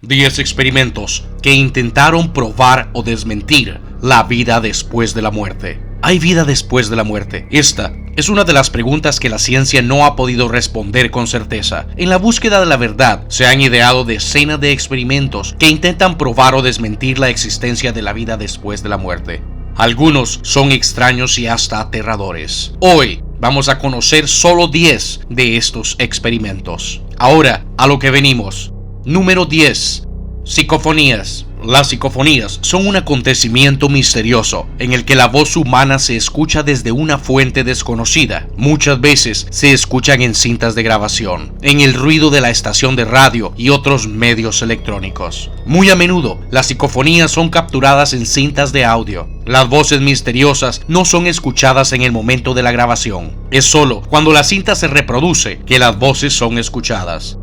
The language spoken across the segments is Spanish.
10 experimentos que intentaron probar o desmentir la vida después de la muerte. ¿Hay vida después de la muerte? Esta es una de las preguntas que la ciencia no ha podido responder con certeza. En la búsqueda de la verdad se han ideado decenas de experimentos que intentan probar o desmentir la existencia de la vida después de la muerte. Algunos son extraños y hasta aterradores. Hoy vamos a conocer solo 10 de estos experimentos. Ahora, a lo que venimos. Número 10. Psicofonías. Las psicofonías son un acontecimiento misterioso en el que la voz humana se escucha desde una fuente desconocida. Muchas veces se escuchan en cintas de grabación, en el ruido de la estación de radio y otros medios electrónicos. Muy a menudo, las psicofonías son capturadas en cintas de audio. Las voces misteriosas no son escuchadas en el momento de la grabación. Es solo cuando la cinta se reproduce que las voces son escuchadas.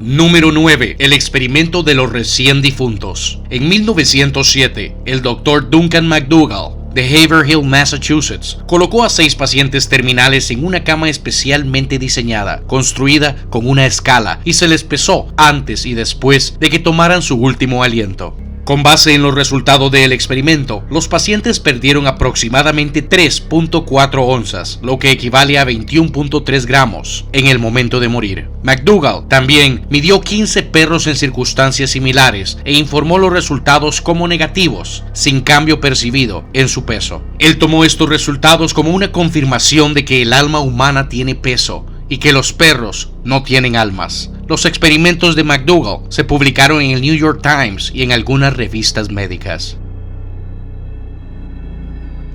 Número 9. El experimento de los recién difuntos. En 1907, el Dr. Duncan McDougall, de Haverhill, Massachusetts, colocó a 6 pacientes terminales en una cama especialmente diseñada, construida con una escala, y se les pesó antes y después de que tomaran su último aliento. Con base en los resultados del experimento, los pacientes perdieron aproximadamente 3.4 onzas, lo que equivale a 21.3 gramos, en el momento de morir. McDougall también midió 15 perros en circunstancias similares e informó los resultados como negativos, sin cambio percibido en su peso. Él tomó estos resultados como una confirmación de que el alma humana tiene peso y que los perros no tienen almas. Los experimentos de McDougall se publicaron en el New York Times y en algunas revistas médicas.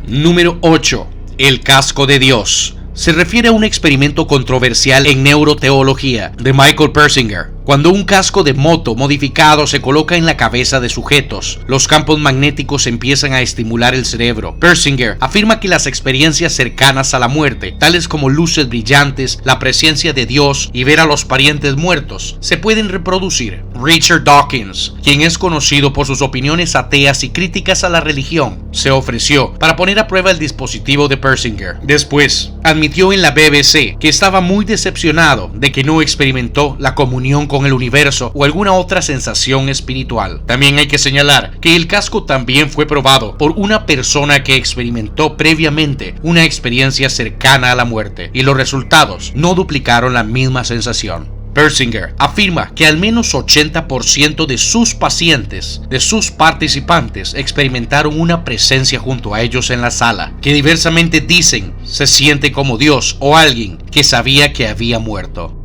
Número 8. El casco de Dios. Se refiere a un experimento controversial en neuroteología de Michael Persinger. Cuando un casco de moto modificado se coloca en la cabeza de sujetos, los campos magnéticos empiezan a estimular el cerebro. Persinger afirma que las experiencias cercanas a la muerte, tales como luces brillantes, la presencia de Dios y ver a los parientes muertos, se pueden reproducir. Richard Dawkins, quien es conocido por sus opiniones ateas y críticas a la religión, se ofreció para poner a prueba el dispositivo de Persinger. Después, admitió en la BBC que estaba muy decepcionado de que no experimentó la comunión con el universo o alguna otra sensación espiritual. También hay que señalar que el casco también fue probado por una persona que experimentó previamente una experiencia cercana a la muerte y los resultados no duplicaron la misma sensación. Persinger afirma que al menos 80% de sus pacientes, de sus participantes, experimentaron una presencia junto a ellos en la sala, que diversamente dicen se siente como Dios o alguien que sabía que había muerto.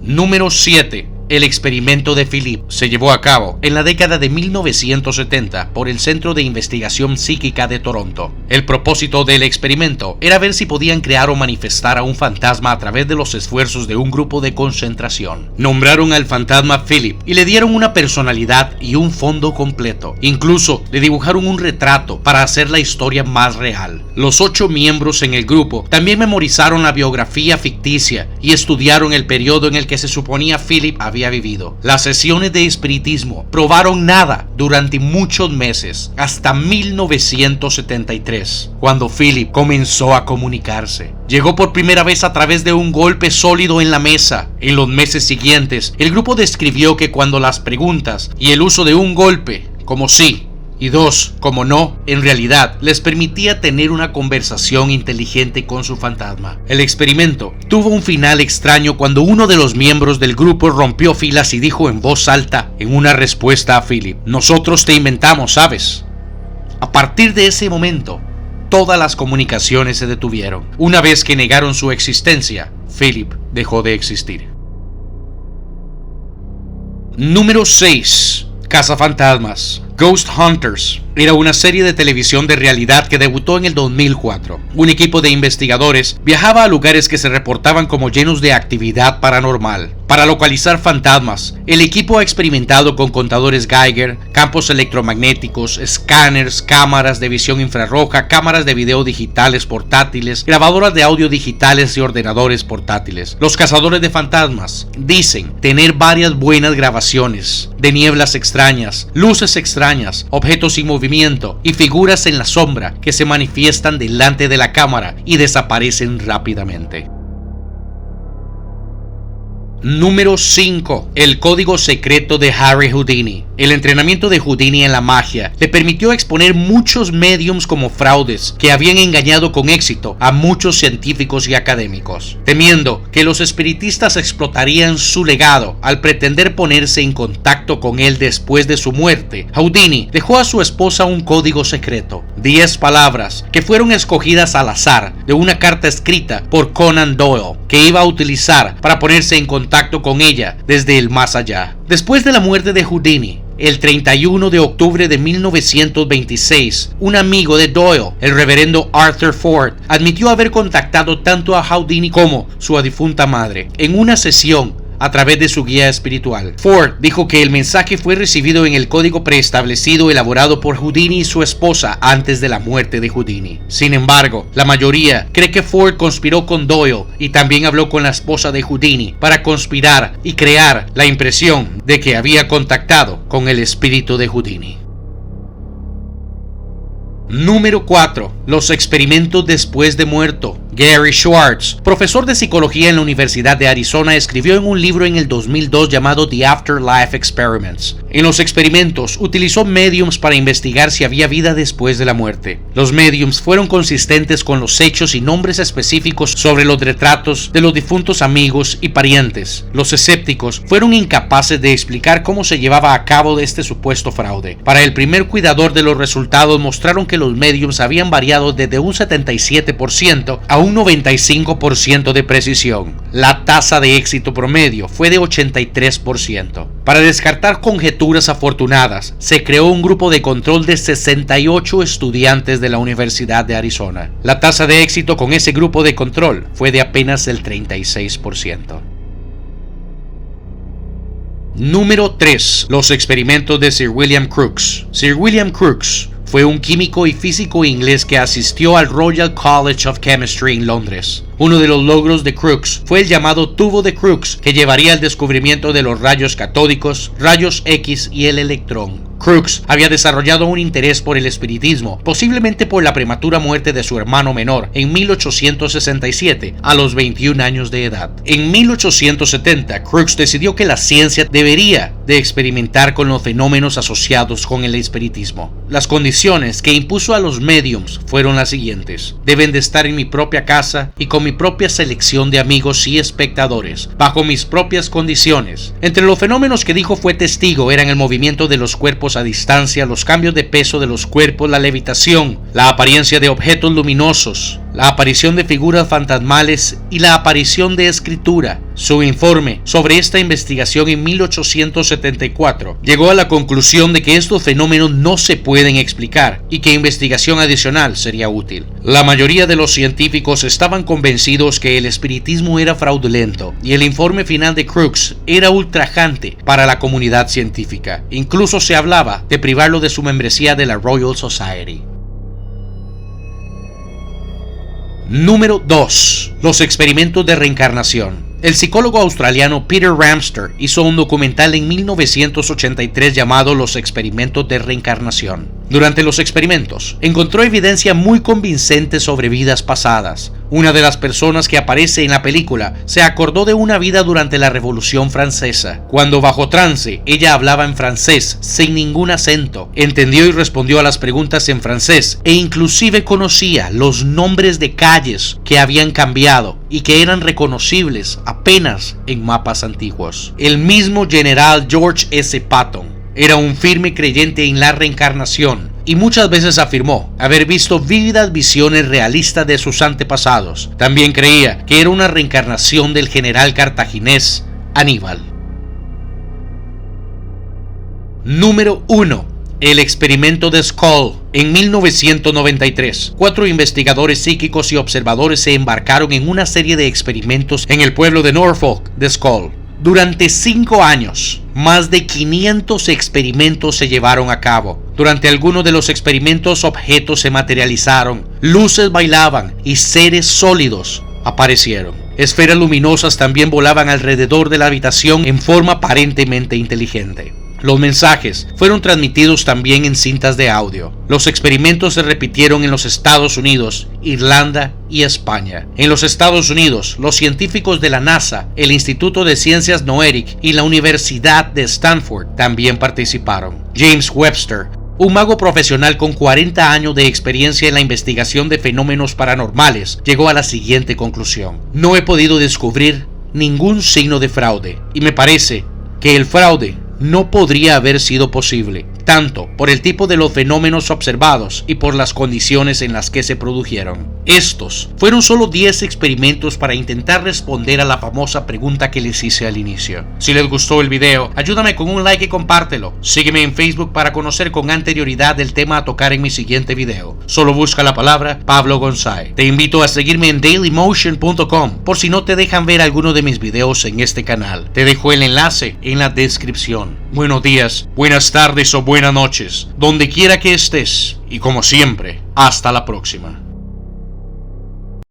Número 7. El experimento de Philip se llevó a cabo en la década de 1970 por el Centro de Investigación Psíquica de Toronto. El propósito del experimento era ver si podían crear o manifestar a un fantasma a través de los esfuerzos de un grupo de concentración. Nombraron al fantasma Philip y le dieron una personalidad y un fondo completo. Incluso le dibujaron un retrato para hacer la historia más real. Los 8 miembros en el grupo también memorizaron la biografía ficticia y estudiaron el periodo en el que se suponía Philip había vivido. Las sesiones de espiritismo probaron nada durante muchos meses, hasta 1973, cuando Philip comenzó a comunicarse. Llegó por primera vez a través de un golpe sólido en la mesa. En los meses siguientes, el grupo describió que cuando las preguntas y el uso de un golpe, como sí y 2, como no, en realidad les permitía tener una conversación inteligente con su fantasma. El experimento tuvo un final extraño cuando uno de los miembros del grupo rompió filas y dijo en voz alta, en una respuesta a Philip: "Nosotros te inventamos, ¿sabes?". A partir de ese momento, todas las comunicaciones se detuvieron. Una vez que negaron su existencia, Philip dejó de existir. Número 6. Cazafantasmas. Ghost Hunters era una serie de televisión de realidad que debutó en el 2004. Un equipo de investigadores viajaba a lugares que se reportaban como llenos de actividad paranormal. Para localizar fantasmas, el equipo ha experimentado con contadores Geiger, campos electromagnéticos, escáneres, cámaras de visión infrarroja, cámaras de video digitales portátiles, grabadoras de audio digitales y ordenadores portátiles. Los cazadores de fantasmas dicen tener varias buenas grabaciones de nieblas extrañas, luces extrañas, objetos sin movimiento y figuras en la sombra que se manifiestan delante de la cámara y desaparecen rápidamente. Número 5. El código secreto de Harry Houdini. El entrenamiento de Houdini en la magia le permitió exponer muchos médiums como fraudes que habían engañado con éxito a muchos científicos y académicos. Temiendo que los espiritistas explotarían su legado al pretender ponerse en contacto con él después de su muerte, Houdini dejó a su esposa un código secreto, 10 palabras que fueron escogidas al azar de una carta escrita por Conan Doyle que iba a utilizar para ponerse en contacto con ella desde el más allá. Después de la muerte de Houdini, el 31 de octubre de 1926, un amigo de Doyle, el reverendo Arthur Ford, admitió haber contactado tanto a Houdini como su difunta madre en una sesión a través de su guía espiritual. Ford dijo que el mensaje fue recibido en el código preestablecido elaborado por Houdini y su esposa antes de la muerte de Houdini. Sin embargo, la mayoría cree que Ford conspiró con Doyle y también habló con la esposa de Houdini para conspirar y crear la impresión de que había contactado con el espíritu de Houdini. Número 4. Los experimentos después de muerto. Gary Schwartz, profesor de psicología en la Universidad de Arizona, escribió en un libro en el 2002 llamado The Afterlife Experiments. En los experimentos, utilizó mediums para investigar si había vida después de la muerte. Los mediums fueron consistentes con los hechos y nombres específicos sobre los retratos de los difuntos amigos y parientes. Los escépticos fueron incapaces de explicar cómo se llevaba a cabo este supuesto fraude. Para el primer cuidador de los resultados, mostraron que los mediums habían variado desde un 77% a un 95% de precisión. La tasa de éxito promedio fue de 83%. Para descartar conjeturas afortunadas, se creó un grupo de control de 68 estudiantes de la Universidad de Arizona. La tasa de éxito con ese grupo de control fue de apenas el 36%. Número 3. Los experimentos de Sir William Crookes. Sir William Crookes fue un químico y físico inglés que asistió al Royal College of Chemistry en Londres. Uno de los logros de Crookes fue el llamado tubo de Crookes, que llevaría al descubrimiento de los rayos catódicos, rayos X y el electrón. Crookes había desarrollado un interés por el espiritismo, posiblemente por la prematura muerte de su hermano menor en 1867, a los 21 años de edad. En 1870, Crookes decidió que la ciencia debería de experimentar con los fenómenos asociados con el espiritismo. Las condiciones que impuso a los mediums fueron las siguientes: deben de estar en mi propia casa y con mi propia selección de amigos y espectadores, bajo mis propias condiciones. Entre los fenómenos que dijo fue testigo eran el movimiento de los cuerpos a distancia, los cambios de peso de los cuerpos, la levitación, la apariencia de objetos luminosos, la aparición de figuras fantasmales y la aparición de escritura. Su informe sobre esta investigación en 1874 llegó a la conclusión de que estos fenómenos no se pueden explicar y que investigación adicional sería útil. La mayoría de los científicos estaban convencidos que el espiritismo era fraudulento y el informe final de Crookes era ultrajante para la comunidad científica. Incluso se hablaba de privarlo de su membresía de la Royal Society. Número 2. Los experimentos de reencarnación. El psicólogo australiano Peter Ramster hizo un documental en 1983 llamado Los experimentos de reencarnación. Durante los experimentos, encontró evidencia muy convincente sobre vidas pasadas. Una de las personas que aparece en la película se acordó de una vida durante la Revolución Francesa, cuando bajo trance ella hablaba en francés sin ningún acento, entendió y respondió a las preguntas en francés e inclusive conocía los nombres de calles que habían cambiado y que eran reconocibles apenas en mapas antiguos. El mismo general George S. Patton era un firme creyente en la reencarnación y muchas veces afirmó haber visto vívidas visiones realistas de sus antepasados. También creía que era una reencarnación del general cartaginés Aníbal. Número 1. El experimento de Skull. En 1993, 4 investigadores psíquicos y observadores se embarcaron en una serie de experimentos en el pueblo de Norfolk de Skull. Durante 5 años, más de 500 experimentos se llevaron a cabo. Durante algunos de los experimentos, objetos se materializaron, luces bailaban y seres sólidos aparecieron. Esferas luminosas también volaban alrededor de la habitación en forma aparentemente inteligente. Los mensajes fueron transmitidos también en cintas de audio. Los experimentos se repitieron en los Estados Unidos, Irlanda y España. En los Estados Unidos, los científicos de la NASA, el Instituto de Ciencias Noerick y la Universidad de Stanford también participaron. James Webster, un mago profesional con 40 años de experiencia en la investigación de fenómenos paranormales, llegó a la siguiente conclusión: no he podido descubrir ningún signo de fraude, y me parece que el fraude no podría haber sido posible, tanto por el tipo de los fenómenos observados y por las condiciones en las que se produjeron. Estos fueron solo 10 experimentos para intentar responder a la famosa pregunta que les hice al inicio. Si les gustó el video, ayúdame con un like y compártelo. Sígueme en Facebook para conocer con anterioridad el tema a tocar en mi siguiente video. Solo busca la palabra Pablo González. Te invito a seguirme en dailymotion.com por si no te dejan ver alguno de mis videos en este canal. Te dejo el enlace en la descripción. Buenos días, buenas tardes o buenas noches, donde quiera que estés, y como siempre, hasta la próxima.